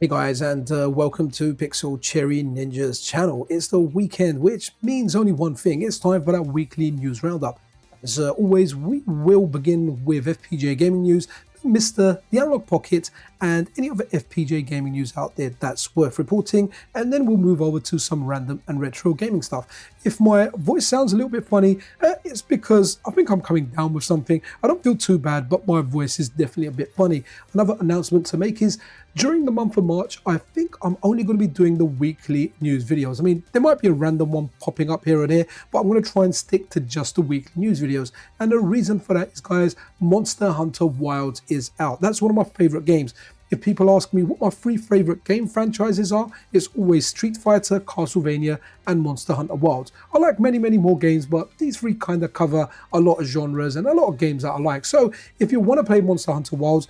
Hey guys, and welcome to Pixel Cherry Ninja's channel. It's the weekend, which means only one thing. It's time for that weekly news roundup. As always, we will begin with FPGA gaming news, MiSTer, the Analogue Pocket, and any other FPGA gaming news out there that's worth reporting, and then we'll move over to some random and retro gaming stuff. If my voice sounds a little bit funny, it's because I think I'm coming down with something. I don't feel too bad, but my voice is definitely a bit funny. Another announcement to make is, during the month of March, I think I'm only going to be doing the weekly news videos. I mean, there might be a random one popping up here or there, but I'm going to try and stick to just the weekly news videos. And the reason for that is, guys, Monster Hunter Wilds is out. That's one of my favorite games. If people ask me what my three favorite game franchises are, it's always Street Fighter, Castlevania, and Monster Hunter Wilds. I like many more games, but these three kind of cover a lot of genres and a lot of games that I like. So if you want to play Monster Hunter Wilds,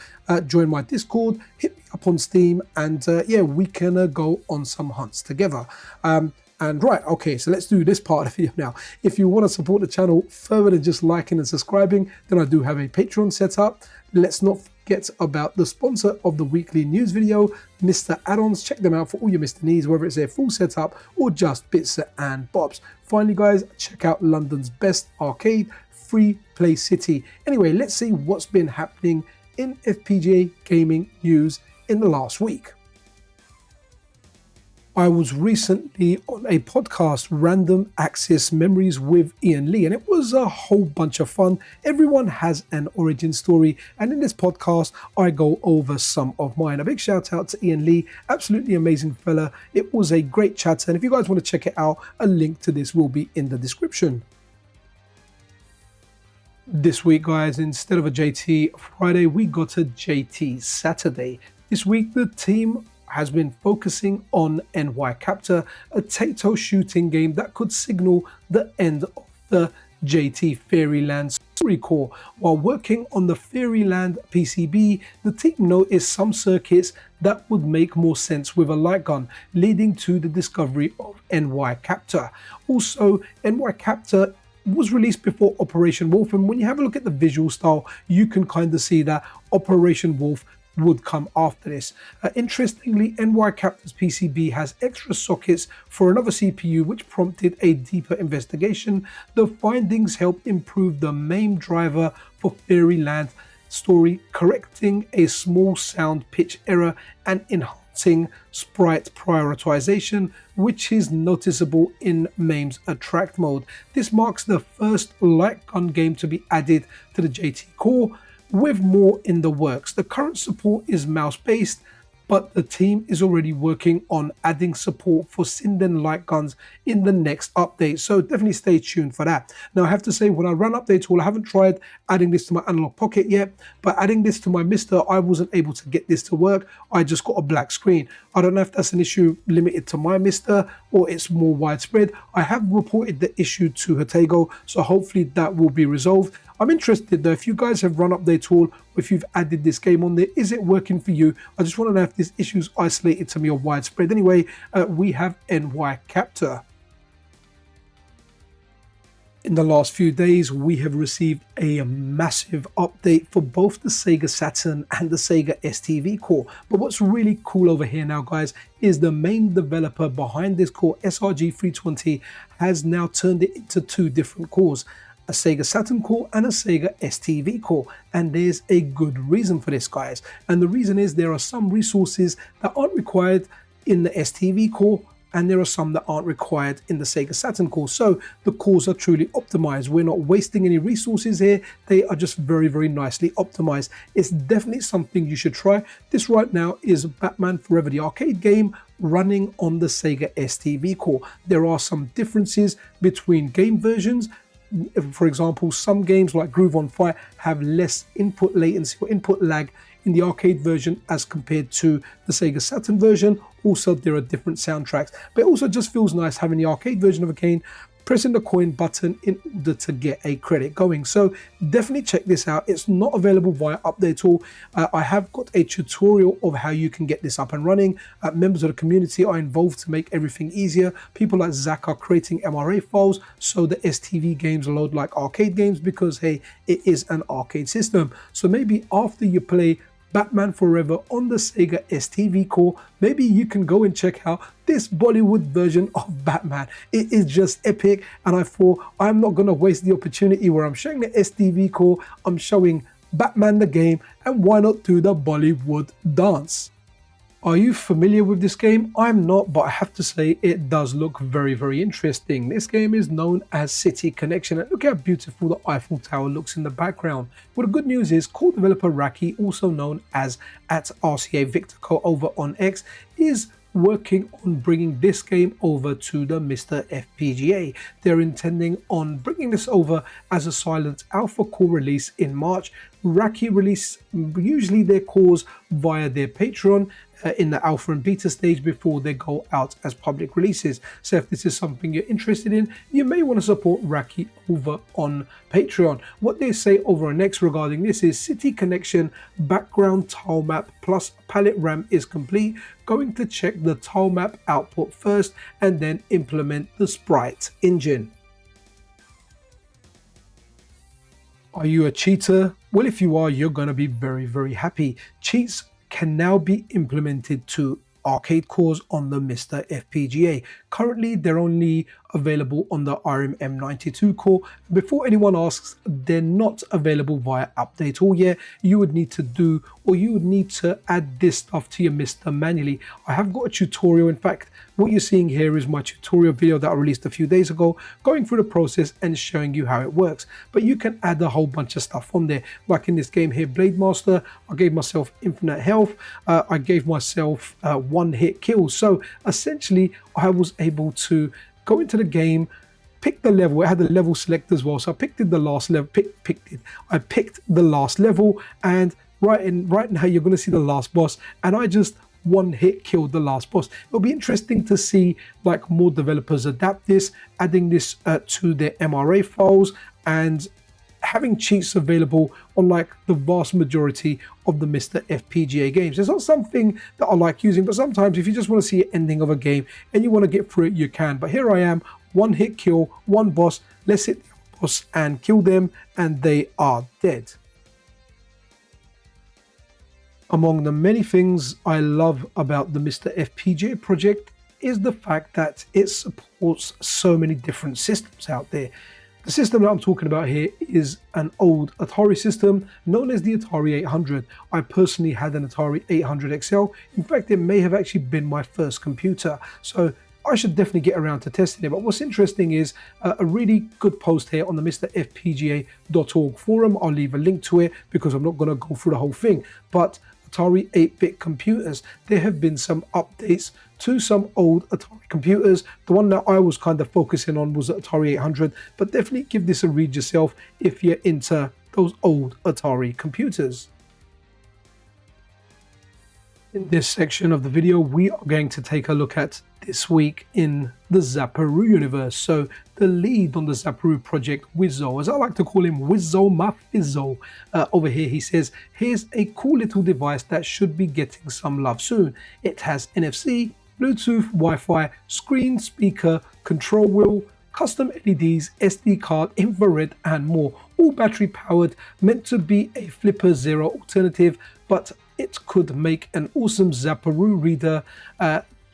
join my Discord, hit me up on Steam, and yeah, we can go on some hunts together. And right, okay, so let's do this part of the video now. If you want to support the channel further than just liking and subscribing, then I do have a Patreon set up. Let's not forget about the sponsor of the weekly news video, MiSTer Add-ons. Check them out for all your MiSTer needs, whether it's their full setup or just bits and bobs. Finally, guys, check out London's best arcade, Free Play City. Anyway, let's see what's been happening in FPGA gaming news in the last week. I was recently on a podcast, Random Access Memories with Iain Lee, and it was a whole bunch of fun. Everyone has an origin story, and in this podcast, I go over some of mine. A big shout out to Iain Lee, absolutely amazing fella. It was a great chat, and if you guys want to check it out, a link to this will be in the description. This week, guys, instead of a JT Friday, we got a JT Saturday. This week, the team has been focusing on NY Captor, a Taito shooting game that could signal the end of the JT Fairyland story core. While working on the Fairyland PCB, the team noticed some circuits that would make more sense with a light gun, leading to the discovery of NY Captor. Also, NY Captor was released before Operation Wolf, and when you have a look at the visual style, you can kind of see that Operation Wolf would come after this. Interestingly, NY Captor's PCB has extra sockets for another CPU, which prompted a deeper investigation. The findings help improve the MAME driver for Fairyland story, correcting a small sound pitch error and enhancing sprite prioritization, which is noticeable in MAME's attract mode. This marks the first light gun game to be added to the JT core, with more in the works. The current support is mouse-based, but the team is already working on adding support for Sinden light guns in the next update, so definitely stay tuned for that. Now, I have to say, when I run update tool, I haven't tried adding this to my Analogue Pocket yet, but adding this to my MiSTer, I wasn't able to get this to work. I just got a black screen. I don't know if that's an issue limited to my MiSTer or it's more widespread. I have reported the issue to Hatego, so hopefully that will be resolved. I'm interested though, if you guys have run update tool, or if you've added this game on there, is it working for you? I just want to know if this issue is isolated to me or widespread. Anyway, we have NY Captor. In the last few days, we have received a massive update for both the SEGA Saturn and the SEGA STV core. But what's really cool over here now, guys, is the main developer behind this core, SRG320, has now turned it into two different cores, a SEGA Saturn core and a SEGA STV core. And there's a good reason for this, guys. And the reason is there are some resources that aren't required in the STV core, and there are some that aren't required in the SEGA Saturn core. So the cores are truly optimized. We're not wasting any resources here. They are just very nicely optimized. It's definitely something you should try. This right now is Batman Forever, the arcade game, running on the SEGA STV core. There are some differences between game versions. For example, some games like Groove on Fire have less input latency or input lag in the arcade version as compared to the SEGA Saturn version. Also, there are different soundtracks, but it also just feels nice having the arcade version of a game, pressing the coin button in order to get a credit going. So definitely check this out. It's not available via update tool. I have got a tutorial of how you can get this up and running. Members of the community are involved to make everything easier. People like Zach are creating MRA files so the STV games load like arcade games, because hey, it is an arcade system. So maybe after you play Batman Forever on the Sega STV core, maybe you can go and check out this Bollywood version of Batman. It is just epic, and I thought I'm not going to waste the opportunity where I'm showing the STV core, I'm showing Batman the game, and why not do the Bollywood dance? Are you familiar with this game? I'm not, but I have to say it does look very, very interesting. This game is known as City Connection, and look how beautiful the Eiffel Tower looks in the background. Well, the good news is core developer Rahim, also known as @RCA Victor Co over on X, is working on bringing this game over to the MiSTer FPGA. They're intending on bringing this over as a silent alpha core release in March. Rahim release usually their cores via their Patreon in the alpha and beta stage before they go out as public releases. So if this is something you're interested in, you may want to support Rahim over on Patreon. What they say over on X regarding this is City Connection background tile map plus palette RAM is complete. Going to check the tile map output first and then implement the sprite engine. Are you a cheater? Well, if you are, you're going to be very, very happy. Cheats can now be implemented to arcade cores on the MiSTer FPGA. Currently, they're only available on the ARM M92 core. Before anyone asks, they're not available via update or yet. You would need to add this stuff to your MiSTer manually. I have got a tutorial. In fact, what you're seeing here is my tutorial video that I released a few days ago, going through the process and showing you how it works. But you can add a whole bunch of stuff on there. Like in this game here, Blade Master, I gave myself infinite health. I gave myself one-hit kills. So essentially, I was able to go into the game, pick the level. It had the level select as well, so I picked the last level. I picked the last level, and right now you're going to see the last boss, and I just one hit killed the last boss. It'll be interesting to see like more developers adapt this, adding this to their MRA files and having cheats available on like the vast majority of the MiSTer FPGA games. It's not something that I like using, but sometimes if you just want to see an ending of a game and you want to get through it, you can. But here I am, one hit kill, one boss, let's hit the boss and kill them, and they are dead. Among the many things I love about the MiSTer FPGA project is the fact that it supports so many different systems out there. The system that I'm talking about here is an old Atari system known as the Atari 800. I personally had an Atari 800 XL. In fact, it may have actually been my first computer. So I should definitely get around to testing it. But what's interesting is a really good post here on the MrFPGA.org forum. I'll leave a link to it because I'm not going to go through the whole thing. But Atari 8-bit computers, there have been some updates to some old Atari computers. The one that I was kind of focusing on was the Atari 800, but definitely give this a read yourself if you're into those old Atari computers. In this section of the video, we are going to take a look at this week in the Zaparoo universe. So the lead on the Zaparoo project, Wizzo, as I like to call him, Wizzo my Fizzo. Over here he says, here's a cool little device that should be getting some love soon. It has NFC, Bluetooth, Wi-Fi, screen, speaker, control wheel, custom LEDs, SD card, infrared and more. All battery powered, meant to be a Flipper Zero alternative, but it could make an awesome Zaparoo reader.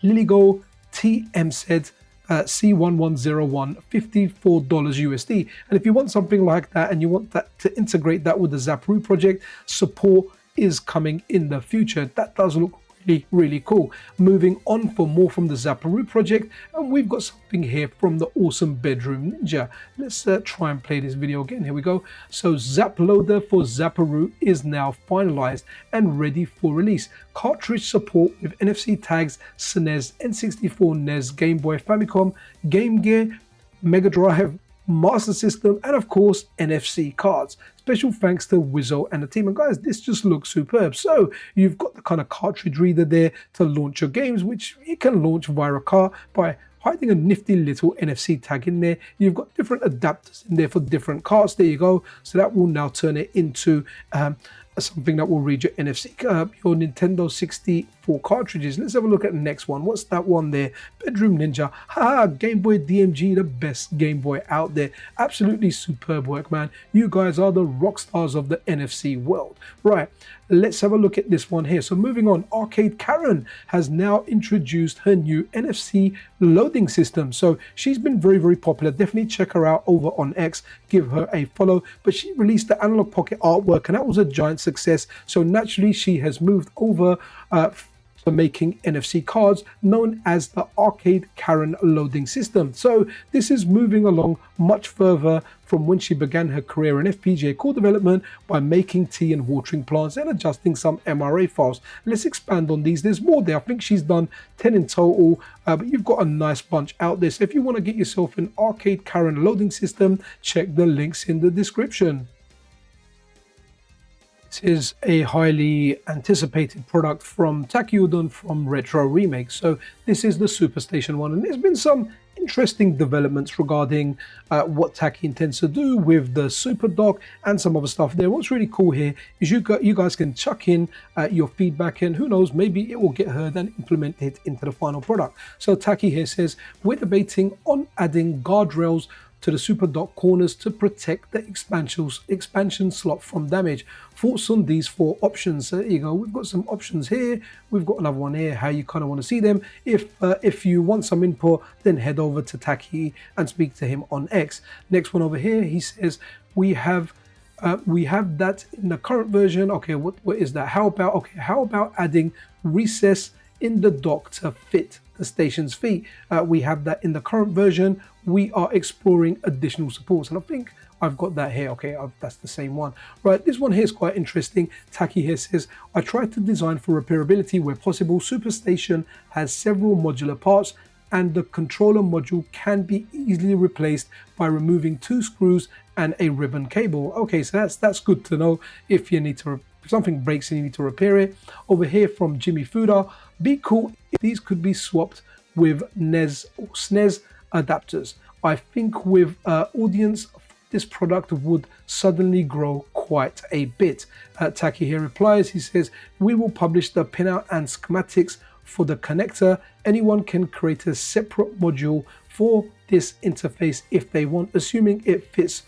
Liligo TMZ C1101, $54 USD. And if you want something like that and you want that to integrate that with the Zaparoo project, support is coming in the future. That does look really cool. Moving on for more from the Zaparoo project, and we've got something here from the awesome Bedroom Ninja. Let's try and play this video again. Here we go. So Zap Loader for Zaparoo is now finalized and ready for release. Cartridge support with NFC tags, SNES, N64, NES, Game Boy, Famicom, Game Gear, Mega Drive, Master System, and of course NFC cards. Special thanks to Wizzo and the team. And guys, this just looks superb. So you've got the kind of cartridge reader there to launch your games, which you can launch via a car by hiding a nifty little NFC tag in there. You've got different adapters in there for different cards. There you go. So that will now turn it into a something that will read your NFC, your Nintendo 64 cartridges. Let's have a look at the next one. What's that one there? Bedroom Ninja. Ha! Game Boy DMG, the best Game Boy out there. Absolutely superb work, man. You guys are the rock stars of the NFC world. Right, let's have a look at this one here. So moving on, Arcade Karen has now introduced her new NFC loading system. So she's been very, very popular. Definitely check her out over on X. Give her a follow. But she released the Analogue Pocket artwork, and that was a giant success. So naturally, she has moved over for making NFC cards known as the Arcade Karen loading system. So this is moving along much further from when she began her career in FPGA core development by making tea and watering plants and adjusting some MRA files. Let's expand on these. There's more there. I think she's done 10 in total, but you've got a nice bunch out there. So if you want to get yourself an Arcade Karen loading system, check the links in the description. This is a highly anticipated product from Takyudon from Retro Remake. So this is the SuperStationOne, and there's been some interesting developments regarding what Taki intends to do with the Super Dock and some other stuff there. What's really cool here is you guys can chuck in your feedback, and who knows, maybe it will get heard and implemented into the final product. So Taki here says, we're debating on adding guardrails to the Super Dock corners to protect the expansion slot from damage. Thoughts on these 4 options? So there you go. We've got some options here. We've got another one here, how you kind of want to see them. If you want some input, then head over to Taki and speak to him on X. Next one over here, he says, we have that in the current version. Okay, what is that? How about adding recess in the dock to fit the station's feet? We have that in the current version. We are exploring additional supports, and I think I've got that here. Okay, that's the same one. Right, this one here is quite interesting. Taki here says, I tried to design for repairability where possible. SuperStation has several modular parts, and the controller module can be easily replaced by removing 2 screws and a ribbon cable. Okay, so that's good to know if you need to, if something breaks and you need to repair it. Over here from Jimmy Fuda, be cool if these could be swapped with NES or SNES adapters. I think with audience, this product would suddenly grow quite a bit. Taki here replies, he says, we will publish the pinout and schematics for the connector. Anyone can create a separate module for this interface if they want, assuming it fits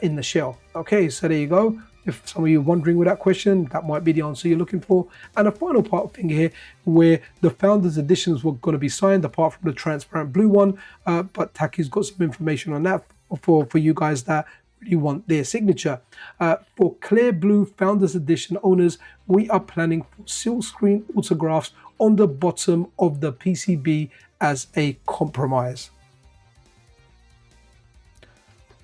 in the shell. Okay, so there you go. If some of you are wondering with that question, that might be the answer you're looking for. And a final part thing here, where the Founders Editions were going to be signed, apart from the transparent blue one, but Taki's got some information on that for you guys that really want their signature. For clear blue Founders Edition owners, we are planning for silk screen autographs on the bottom of the PCB as a compromise.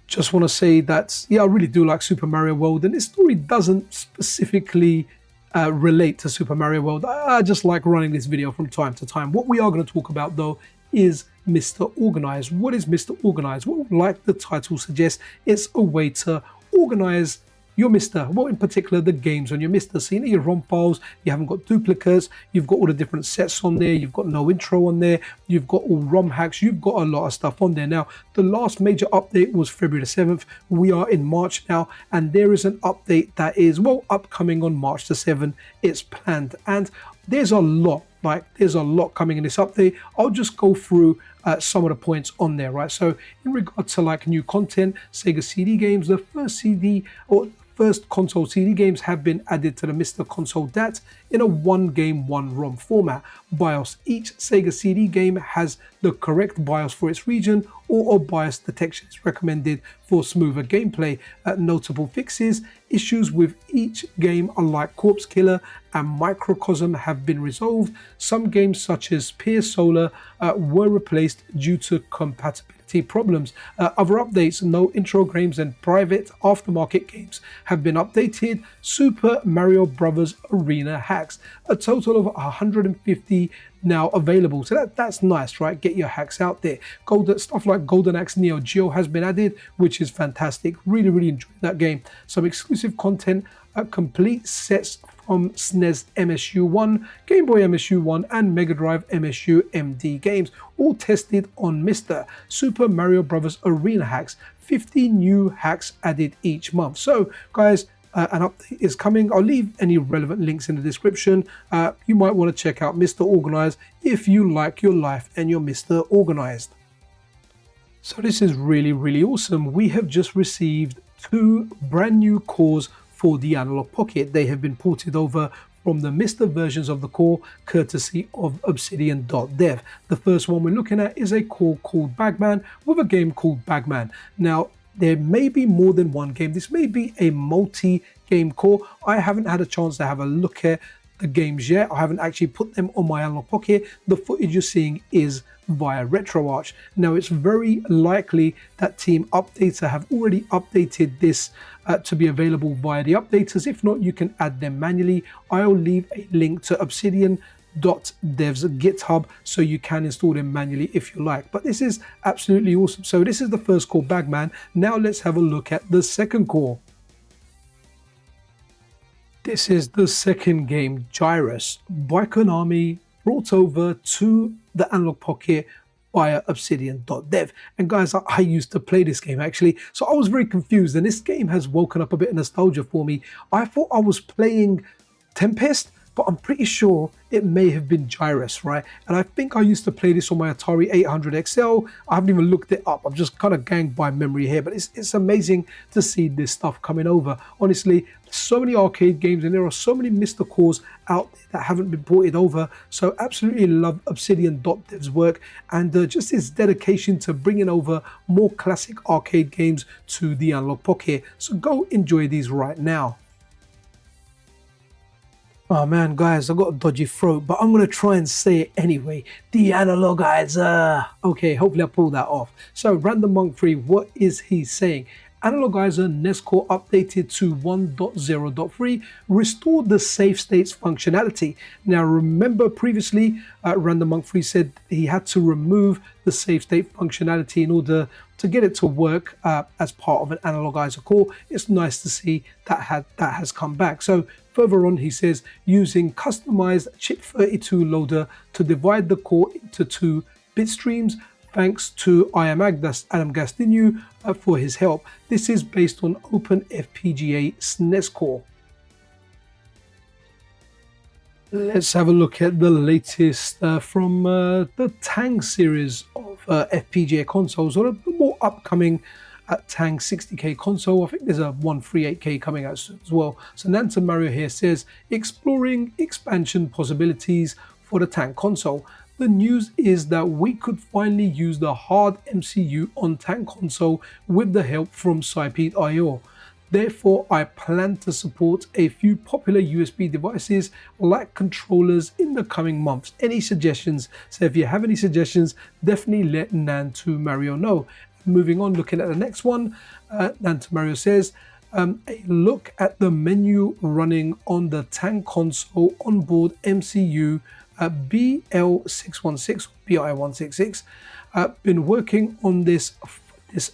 Just want to say that, yeah, I really do like Super Mario World, and this story doesn't specifically relate to Super Mario World. I just like running this video from time to time. What we are going to talk about, though, is MiSTer Organize. What is MiSTer Organize? Well, like the title suggests, it's a way to organize your MiSTer, well, in particular the games on your MiSTer. So you know your ROM files, you haven't got duplicates, you've got all the different sets on there, you've got no intro on there, you've got all ROM hacks, you've got a lot of stuff on there. Now, the last major update was February the 7th. We are in March now, and there is an update that is, well, upcoming on March the 7th. It's planned, and there's a lot coming in this update. I'll just go through some of the points on there, right? So in regard to like new content, SEGA CD games, the first console CD games have been added to the MiSTer console DAT in a 1 game 1 ROM format. BIOS. Each SEGA CD game has the correct BIOS for its region, or BIOS detection is recommended for smoother gameplay. Notable fixes: issues with each game unlike Corpse Killer and Microcosm have been resolved. Some games such as Pier Solar were replaced due to compatibility problems. Other updates: no intro games and private aftermarket games have been updated. Super Mario Bros. Arena hacks. A total of 150 now available. So that's nice, right? Get your hacks out there. Stuff like Golden Axe Neo Geo has been added, which is fantastic. Really enjoyed that game. Some exclusive content, complete sets from SNES MSU1, Game Boy MSU1 and Mega Drive MSU MD games, all tested on MiSTer. Super Mario Bros. Arena hacks, 50 new hacks added each month. So guys, an update is coming. I'll leave any relevant links in the description. You might want to check out MiSTer Organized if you like your life and your MiSTer Organized. So this is really awesome. We have just received 2 brand new cores for the Analogue Pocket. They have been ported over from the MiSTer versions of the core, courtesy of Obsidian.dev. The first one we're looking at is a core called Bagman with a game called Bagman. Now, there may be more than one game. This may be a multi-game core. I haven't had a chance to have a look at the games yet. I haven't actually put them on my Analogue Pocket. The footage you're seeing is via RetroArch. Now, it's very likely that Team Updater have already updated this to be available via the updaters. If not, you can add them manually. I'll leave a link to Obsidian.dev's GitHub so you can install them manually if you like. But this is absolutely awesome. So this is the first core, Bagman. Now let's have a look at the second core. This is the second game, Gyruss, by Konami, brought over to the Analogue Pocket via Obsidian.dev. And guys, I used to play this game actually, so I was very confused, and this game has woken up a bit of nostalgia for me. I thought I was playing Tempest, but I'm pretty sure it may have been Gyruss, right? And I think I used to play this on my Atari 800 XL. I haven't even looked it up. I'm just kind of going by memory here, but it's amazing to see this stuff coming over. Honestly, so many arcade games, and there are so many MiSTer cores out there that haven't been ported over. So absolutely love Obsidian.dev's work and just his dedication to bringing over more classic arcade games to the Analogue Pocket. So go enjoy these right now. Oh man, guys, I've got a dodgy throat, but I'm going to try and say it anyway. The Analogizer. Okay, hopefully I pulled that off. So, Random Monk 3, what is he saying? Analogizer NES Core updated to 1.0.3 restored the save states functionality. Now remember previously Random Monk 3 said he had to remove the save state functionality in order to get it to work as part of an Analogizer core. It's nice to see that has come back. So further on he says using customized chip32 loader to divide the core into 2 bit streams. Thanks to Adam Gastinu for his help. This is based on Open FPGA SNES core. Let's have a look at the latest from the Tang series of FPGA consoles, or the more upcoming Tang 60K console. I think there's a 138K coming out soon as well. So Nanta Mario here says, exploring expansion possibilities for the Tang console. The news is that we could finally use the hard MCU on Tang Console with the help from Cypete.io. Therefore, I plan to support a few popular USB devices like controllers in the coming months. Any suggestions? So if you have any suggestions, definitely let Nanto Mario know. Moving on, looking at the next one, Nanto Mario says, a look at the menu running on the Tang Console onboard MCU BL616, BI166. Been working on this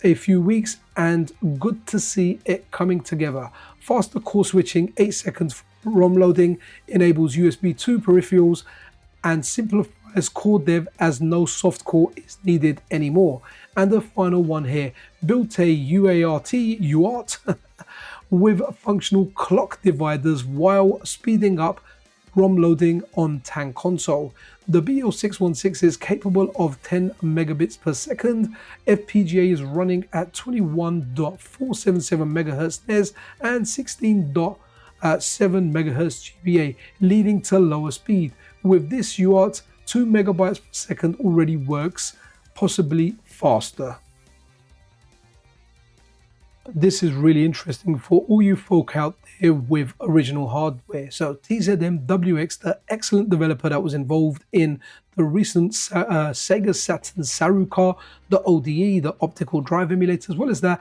a few weeks and good to see it coming together. Faster core switching, 8 seconds ROM loading, enables USB 2 peripherals and simplifies core dev as no soft core is needed anymore. And the final one here, built a UART with functional clock dividers while speeding up ROM loading on Tang Console. The BL616 is capable of 10 megabits per second. FPGA is running at 21.477 MHz NES and 16.7 MHz GBA, leading to lower speed. With this UART, 2 megabytes per second already works, possibly faster. This is really interesting for all you folk out there with original hardware. So TZMWX, the excellent developer that was involved in the recent SEGA Saturn Saruka, the ODE, the optical drive emulator, as well as that,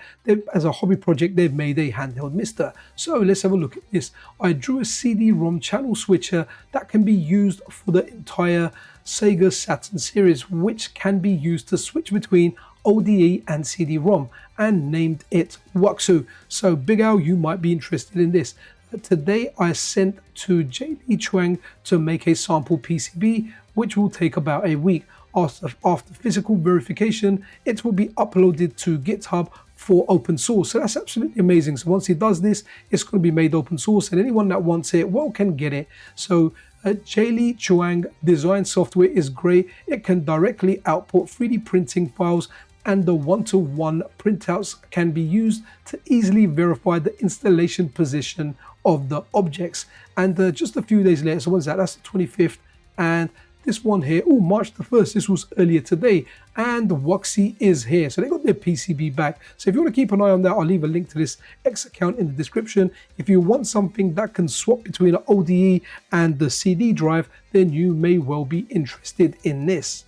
as a hobby project, they've made a handheld MiSTer. So let's have a look at this. I drew a CD-ROM channel switcher that can be used for the entire SEGA Saturn series, which can be used to switch between ODE and CD-ROM, and named it Wuxu. So Big Al, you might be interested in this. Today I sent to J.D. Chuang to make a sample PCB, which will take about a week. After physical verification, it will be uploaded to GitHub for open source. So that's absolutely amazing. So once he does this, it's going to be made open source, and anyone that wants it, well, can get it. So Jaylee Chuang design software is great. It can directly output 3D printing files, and the one-to-one printouts can be used to easily verify the installation position of the objects. And just a few days later, so when's that? That's the 25th. And this one here, oh, March the 1st, this was earlier today, and Wuxi is here. So they got their PCB back. So if you want to keep an eye on that, I'll leave a link to this X account in the description. If you want something that can swap between an ODE and the CD drive, then you may well be interested in this.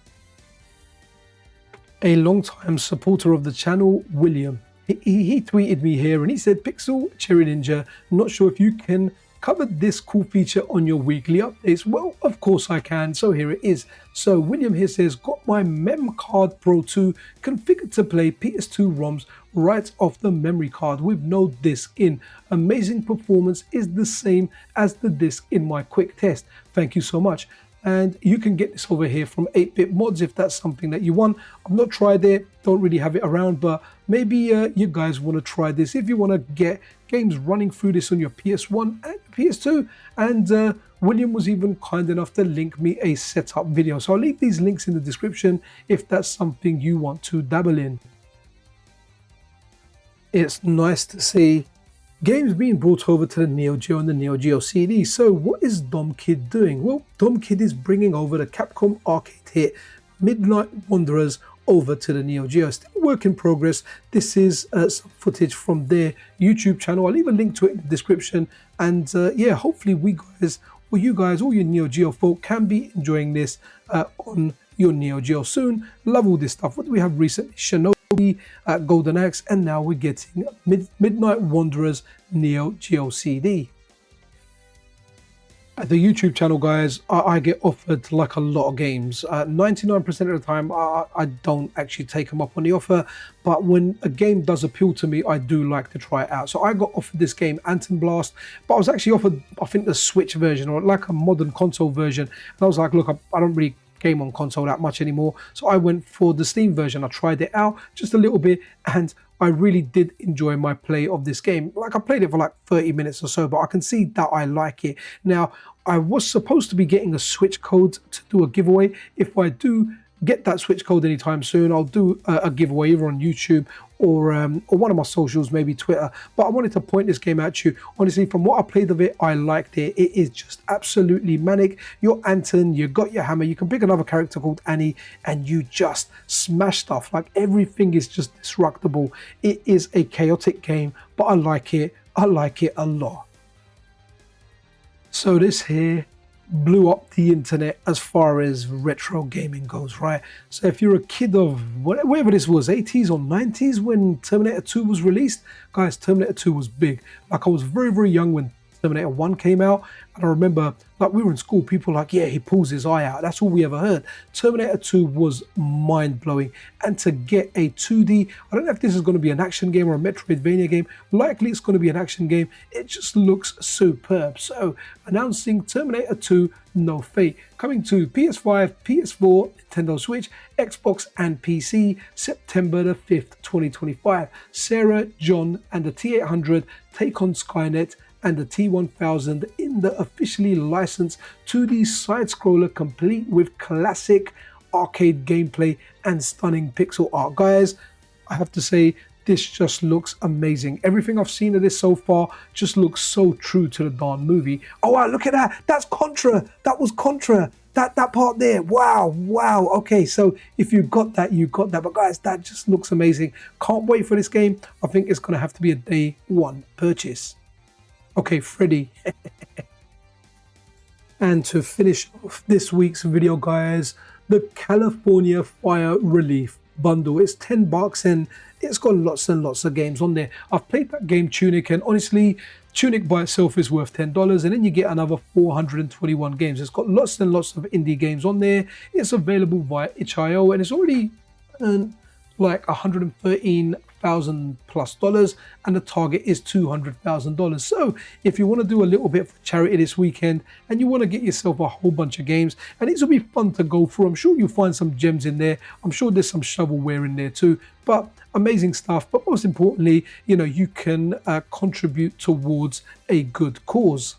A long-time supporter of the channel, William, he tweeted me here and he said, Pixel Cherry Ninja, not sure if you can cover this cool feature on your weekly updates. Well, of course I can, so here it is. So William here says, got my MemCard PRO2 configured to play PS2 ROMs right off the memory card with no disc in. Amazing performance, is the same as the disc in my quick test. Thank you so much. And you can get this over here from 8-Bit Mods if that's something that you want. I've not tried it, don't really have it around, but maybe you guys want to try this if you want to get games running through this on your PS1 and PS2. And William was even kind enough to link me a setup video. So I'll leave these links in the description if that's something you want to dabble in. It's nice to see games being brought over to the Neo Geo and the Neo Geo CD. So what is Dom Kid doing? Well, Dom Kid is bringing over the Capcom arcade hit Midnight Wanderers over to the Neo Geo. Still work in progress. This is some footage from their YouTube channel. I'll leave a link to it in the description. And yeah, hopefully we guys, or you guys, all your Neo Geo folk can be enjoying this on your Neo Geo soon. Love all this stuff. What do we have recently? Shinobi, Golden Axe, and now we're getting Midnight Wanderers Neo Geo CD. At the YouTube channel, guys, I get offered like a lot of games. 99% of the time, I don't actually take them up on the offer, but when a game does appeal to me, I do like to try it out. So I got offered this game, ANTONBLAST, but I was actually offered, I think, the Switch version or like a modern console version. And I was like, look, I don't really game on console that much anymore, so I went for the Steam version. I tried it out just a little bit, and I really did enjoy my play of this game. Like, I played it for like 30 minutes or so, but I can see that I like it. Now, I was supposed to be getting a Switch code to do a giveaway. If I do get that Switch code anytime soon, I'll do a giveaway either on YouTube or one of my socials, maybe Twitter. But I wanted to point this game out to you. Honestly, from what I played of it, I liked it. It is just absolutely manic. You're Anton, you got your hammer, you can pick another character called Annie, and you just smash stuff. Like, everything is just destructible. It is a chaotic game, but I like it. I like it a lot. So this here blew up the internet as far as retro gaming goes, right? So if you're a kid of whatever this was, 80s or 90s when Terminator 2 was released, guys, Terminator 2 was big. Like, I was very, very young when Terminator 1 came out, and I remember, like, we were in school, people were like, yeah, he pulls his eye out. That's all we ever heard. Terminator 2 was mind-blowing, and to get a 2D, I don't know if this is going to be an action game or a Metroidvania game, likely it's going to be an action game. It just looks superb. So, announcing Terminator 2 No Fate, coming to PS5, PS4, Nintendo Switch, Xbox and PC, September the 5th, 2025. Sarah, John and the T800 take on Skynet and the T1000 in the officially licensed 2D side-scroller complete with classic arcade gameplay and stunning pixel art. Guys, I have to say, this just looks amazing. Everything I've seen of this so far just looks so true to the darn movie. Oh wow, look at that. That's Contra. That was Contra. That part there. Wow. Okay, so if you got that, you got that. But guys, that just looks amazing. Can't wait for this game. I think it's going to have to be a day one purchase. Okay, Freddy. And to finish off this week's video, guys, the California Fire Relief bundle. It's $10 and it's got lots and lots of games on there. I've played that game Tunic, and honestly, Tunic by itself is worth $10, and then you get another 421 games. It's got lots and lots of indie games on there. It's available via itch.io, and it's already earned like 113 $100,000+ and the target is $200,000. So if you want to do a little bit for charity this weekend and you want to get yourself a whole bunch of games, and these will be fun to go through. I'm sure you'll find some gems in there. I'm sure there's some shovelware in there too, but amazing stuff. But most importantly, you know, you can contribute towards a good cause.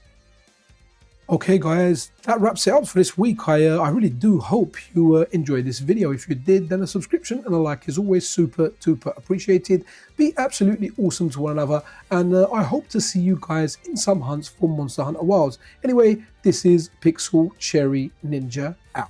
Okay guys, that wraps it up for this week. I really do hope you enjoyed this video. If you did, then a subscription and a like is always super duper appreciated. Be absolutely awesome to one another, and I hope to see you guys in some hunts for Monster Hunter Wilds. Anyway, this is Pixel Cherry Ninja out.